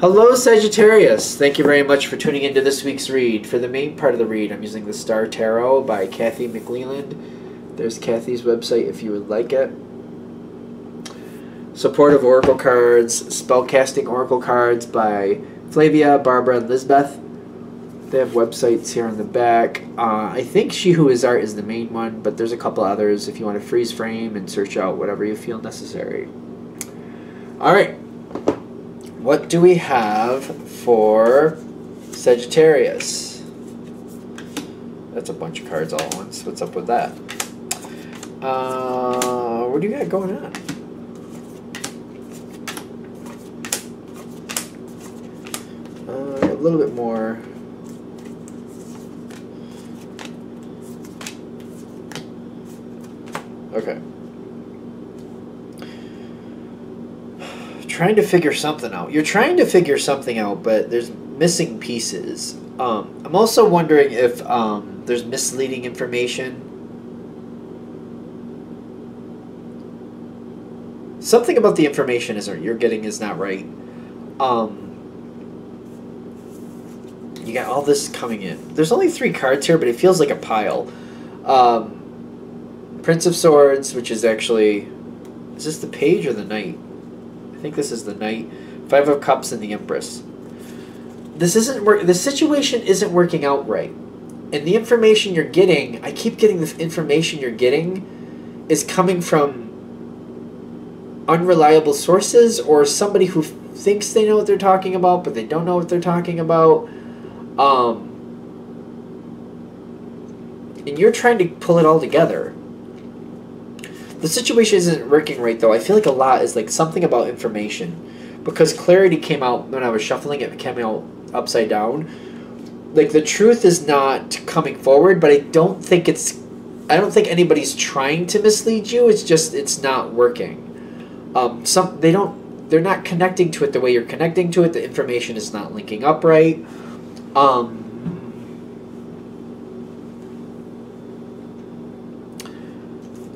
Hello, Sagittarius. Thank you very much for tuning into this week's read. For the main part of the read, I'm using the Star Tarot by Kathy McLeland. There's Kathy's website if you would like it. Supportive Oracle cards, Spellcasting Oracle cards by Flavia, Barbara, and Lisbeth. They have websites here on the back. I think She Who Is Art is the main one, but there's a couple others if you want to freeze frame and search out whatever you feel necessary. Alright. What do we have for Sagittarius? That's a bunch of cards all at once. What's up with that? What do you got going on? A little bit more. Okay. Trying to figure something out. You're trying to figure something out, but there's missing pieces. I'm also wondering if there's misleading information. Something about the information you're getting is not right. You got all this coming in. There's only 3 cards here, but it feels like a pile. Prince of Swords, which is actually... Is this the Page or the Knight? I think this is the Knight. 5 of Cups and the Empress. This isn't the situation isn't working out right. And the information you're getting, I keep getting the information you're getting is coming from unreliable sources or somebody who thinks they know what they're talking about, but they don't know what they're talking about. And you're trying to pull it all together. The situation isn't working right, though. I feel like a lot is like something about information. Because clarity came out when I was shuffling it, came out upside down. Like, the truth is not coming forward, but I don't think anybody's trying to mislead you. It's just, it's not working. They're not connecting to it the way you're connecting to it. The information is not linking up right.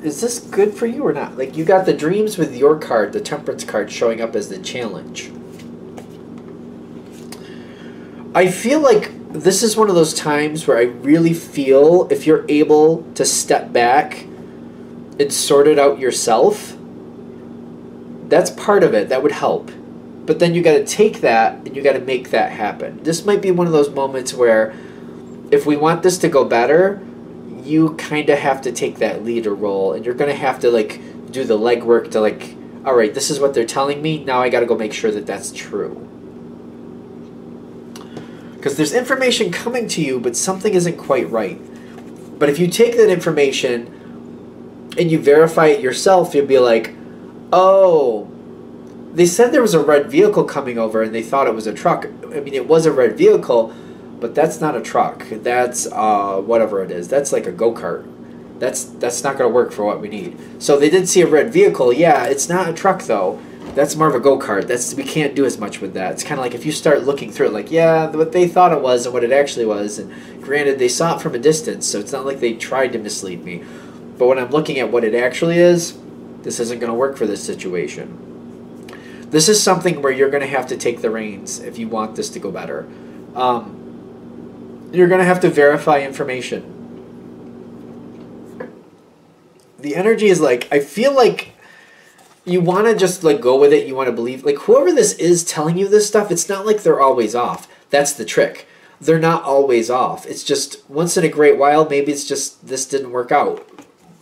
Is this good for you or not? Like, you got the dreams with your card, the Temperance card, showing up as the challenge. I feel like this is one of those times where I really feel if you're able to step back and sort it out yourself, that's part of it. That would help. But then you got to take that and you got to make that happen. This might be one of those moments where if we want this to go better, you kind of have to take that leader role, and you're going to have to, like, do the legwork to, like, all right, this is what they're telling me. Now I got to go make sure that that's true. Because there's information coming to you, but something isn't quite right. But if you take that information and you verify it yourself, you'll be like, oh, they said there was a red vehicle coming over, and they thought it was a truck. I mean, it was a red vehicle, but that's not a truck. That's whatever it is. That's like a go-kart. That's not going to work for what we need. So they did see a red vehicle. Yeah, it's not a truck though. That's more of a go-kart. We can't do as much with that. It's kind of like if you start looking through it, like, yeah, what they thought it was and what it actually was. And granted, they saw it from a distance, so it's not like they tried to mislead me. But when I'm looking at what it actually is, this isn't going to work for this situation. This is something where you're going to have to take the reins if you want this to go better. You're going to have to verify information. The energy is like, I feel like you want to just like go with it. You want to believe, like, whoever this is telling you this stuff, it's not like they're always off. That's the trick. They're not always off. It's just once in a great while, maybe it's just this didn't work out.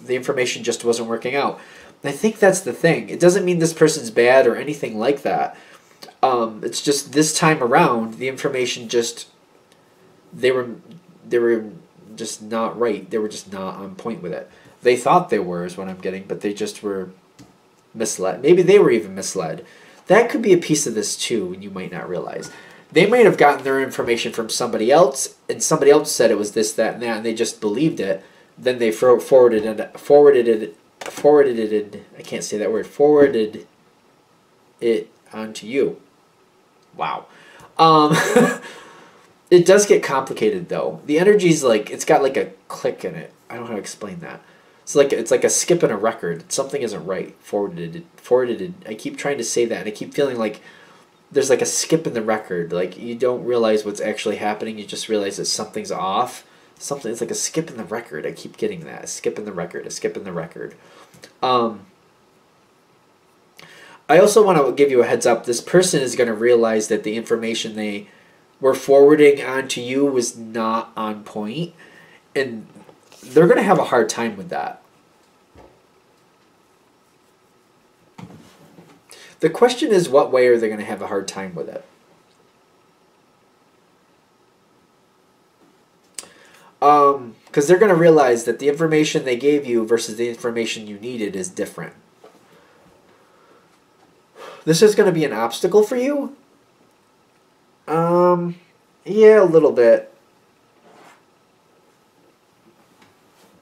The information just wasn't working out. I think that's the thing. It doesn't mean this person's bad or anything like that. It's just this time around, the information just... They were just not right. They were just not on point with it. They thought they were, is what I'm getting, but they just were misled. Maybe they were even misled. That could be a piece of this too, and you might not realize. They might have gotten their information from somebody else, and somebody else said it was this, that, and that, and they just believed it. Then they forwarded it. I can't say that word. Forwarded it onto you. Wow. It does get complicated, though. The energy's like, it's got like a click in it. I don't know how to explain that. It's like a skip in a record. Something isn't right. Forwarded. I keep trying to say that, and I keep feeling like there's like a skip in the record. Like you don't realize what's actually happening. You just realize that something's off. It's like a skip in the record. I keep getting that. A skip in the record. A skip in the record. I also want to give you a heads up. This person is going to realize that the information they were forwarding onto you was not on point, and they're going to have a hard time with that. The question is, what way are they going to have a hard time with it? Because they're going to realize that the information they gave you versus the information you needed is different. This is going to be an obstacle for you? Yeah, a little bit.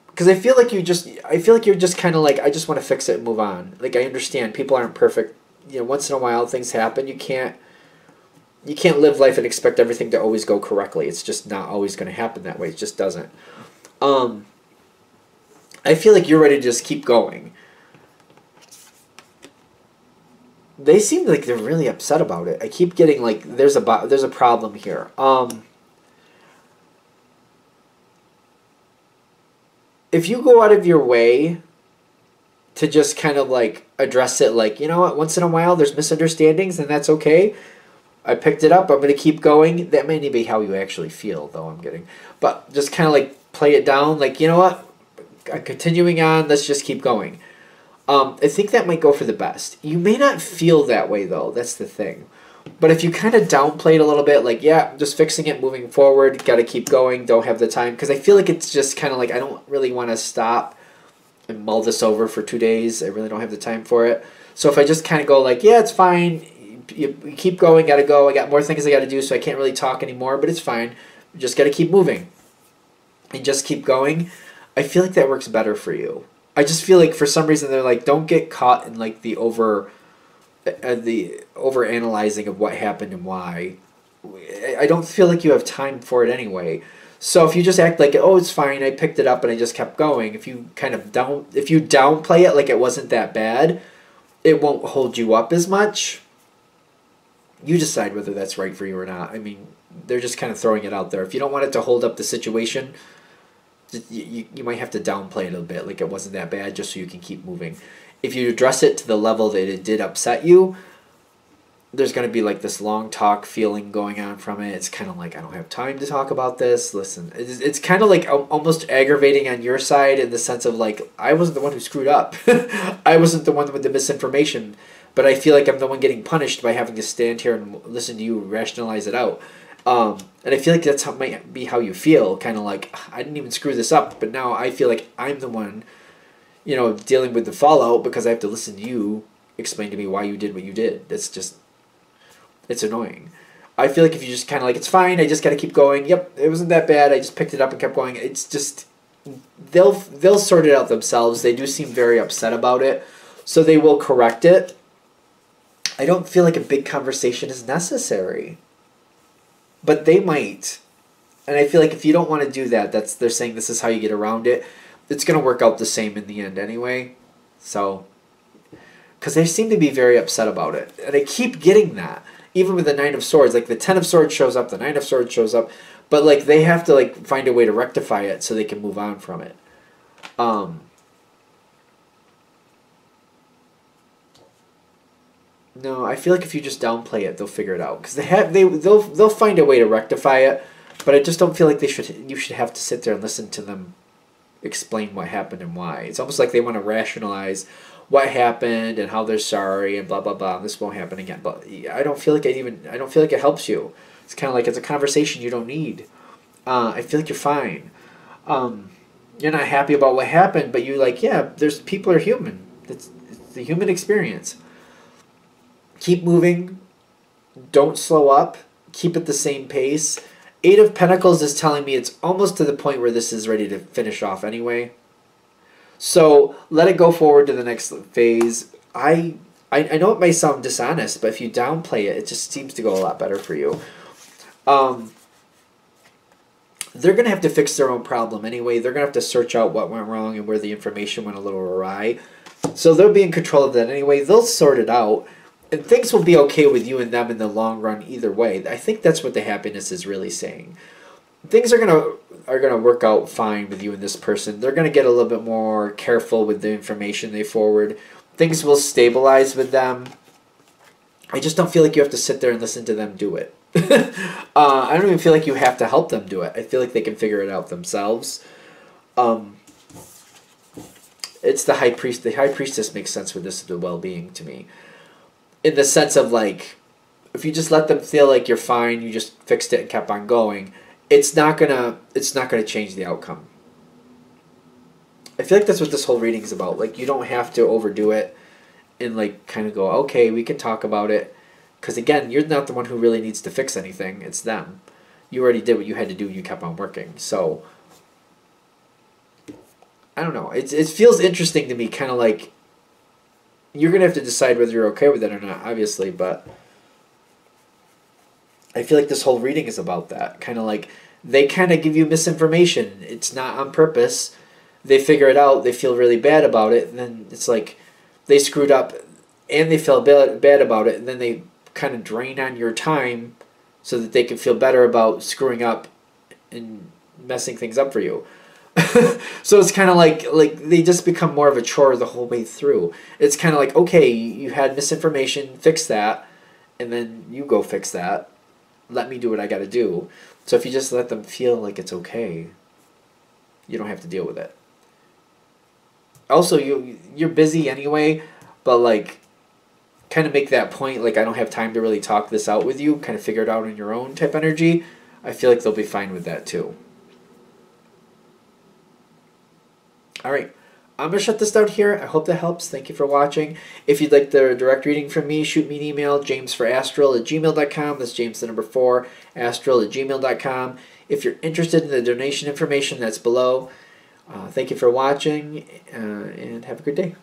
Because I feel like you're just kind of like, I just want to fix it and move on. Like, I understand people aren't perfect. You know, once in a while things happen. You can't live life and expect everything to always go correctly. It's just not always going to happen that way. It just doesn't. I feel like you're ready to just keep going. They seem like they're really upset about it. I keep getting like there's a problem here. If you go out of your way to just kind of like address it, like, you know what, once in a while there's misunderstandings and that's okay. I picked it up. I'm going to keep going. That may not be how you actually feel, though, I'm getting. But just kind of like play it down. Like, you know what? I'm continuing on. Let's just keep going. I think that might go for the best. You may not feel that way, though. That's the thing. But if you kind of downplay it a little bit, like, yeah, just fixing it, moving forward, got to keep going, don't have the time. Because I feel like it's just kind of like I don't really want to stop and mull this over for 2 days. I really don't have the time for it. So if I just kind of go like, yeah, it's fine. You keep going, gotta go. I got more things I gotta do, so I can't really talk anymore, but it's fine. You just gotta keep moving. And just keep going. I feel like that works better for you. I just feel like for some reason they're like, don't get caught in like the over analyzing of what happened and why. I don't feel like you have time for it anyway. So if you just act like, oh, it's fine, I picked it up and I just kept going. If you downplay it like it wasn't that bad, it won't hold you up as much. You decide whether that's right for you or not. I mean, they're just kind of throwing it out there. If you don't want it to hold up the situation, you might have to downplay it a bit, like it wasn't that bad, just so you can keep moving. If you address it to the level that it did upset you, there's going to be like this long talk feeling going on from it. It's kind of like, I don't have time to talk about this. Listen, it's kind of like almost aggravating on your side in the sense of like, I wasn't the one who screwed up. I wasn't the one with the misinformation. But I feel like I'm the one getting punished by having to stand here and listen to you rationalize it out. And I feel like that's might be how you feel. Kind of like, I didn't even screw this up, but now I feel like I'm the one, you know, dealing with the fallout because I have to listen to you explain to me why you did what you did. It's annoying. I feel like if you just kind of like, it's fine, I just got to keep going. Yep, it wasn't that bad. I just picked it up and kept going. It's just, they'll sort it out themselves. They do seem very upset about it, so they will correct it. I don't feel like a big conversation is necessary. But they might. And I feel like if you don't want to do that, they're saying this is how you get around it. It's going to work out the same in the end anyway. So, because they seem to be very upset about it. And I keep getting that. Even with the Nine of Swords. Like the Ten of Swords shows up, the Nine of Swords shows up. But like they have to like find a way to rectify it so they can move on from it. No, I feel like if you just downplay it, they'll figure it out because they'll find a way to rectify it. But I just don't feel like you should have to sit there and listen to them explain what happened and why. It's almost like they want to rationalize what happened and how they're sorry and blah blah blah. This won't happen again. But I don't feel like it helps you. It's kind of like it's a conversation you don't need. I feel like you're fine. You're not happy about what happened, but you're like, yeah, people are human. It's the human experience. Keep moving. Don't slow up. Keep at the same pace. Eight of Pentacles is telling me it's almost to the point where this is ready to finish off anyway. So let it go forward to the next phase. I know it may sound dishonest, but if you downplay it, it just seems to go a lot better for you. They're going to have to fix their own problem anyway. They're going to have to search out what went wrong and where the information went a little awry. So they'll be in control of that anyway. They'll sort it out. And things will be okay with you and them in the long run either way. I think that's what the happiness is really saying. Things are gonna work out fine with you and this person. They're gonna get a little bit more careful with the information they forward. Things will stabilize with them. I just don't feel like you have to sit there and listen to them do it. I don't even feel like you have to help them do it. I feel like they can figure it out themselves. It's the high priest. The high priestess makes sense with this, the well-being to me, in the sense of like, if you just let them feel like you're fine, you just fixed it and kept on going, it's not gonna change the outcome. I feel like that's what this whole reading is about. Like, you don't have to overdo it and like kind of go, okay, we can talk about it, because again, you're not the one who really needs to fix anything. It's them. You already did what you had to do. You kept on working. So I don't know. It feels interesting to me, kind of like you're gonna have to decide whether you're okay with it or not, obviously, but I feel like this whole reading is about that. Kind of like they kind of give you misinformation. It's not on purpose. They figure it out. They feel really bad about it. And then it's like they screwed up and they feel bad about it. And then they kind of drain on your time so that they can feel better about screwing up and messing things up for you. So it's kind of like they just become more of a chore the whole way through. It's kind of like, okay, you had misinformation, fix that, and then you go fix that. Let me do what I got to do. So if you just let them feel like it's okay, you don't have to deal with it. Also, you're busy anyway, but like, kind of make that point, like, I don't have time to really talk this out with you, kind of figure it out on your own type energy. I feel like they'll be fine with that too. All right, I'm going to shut this down here. I hope that helps. Thank you for watching. If you'd like the direct reading from me, shoot me an email, jamesforastral@gmail.com. That's James the number 4, astral@gmail.com. If you're interested in the donation information, that's below. Thank you for watching, and have a good day.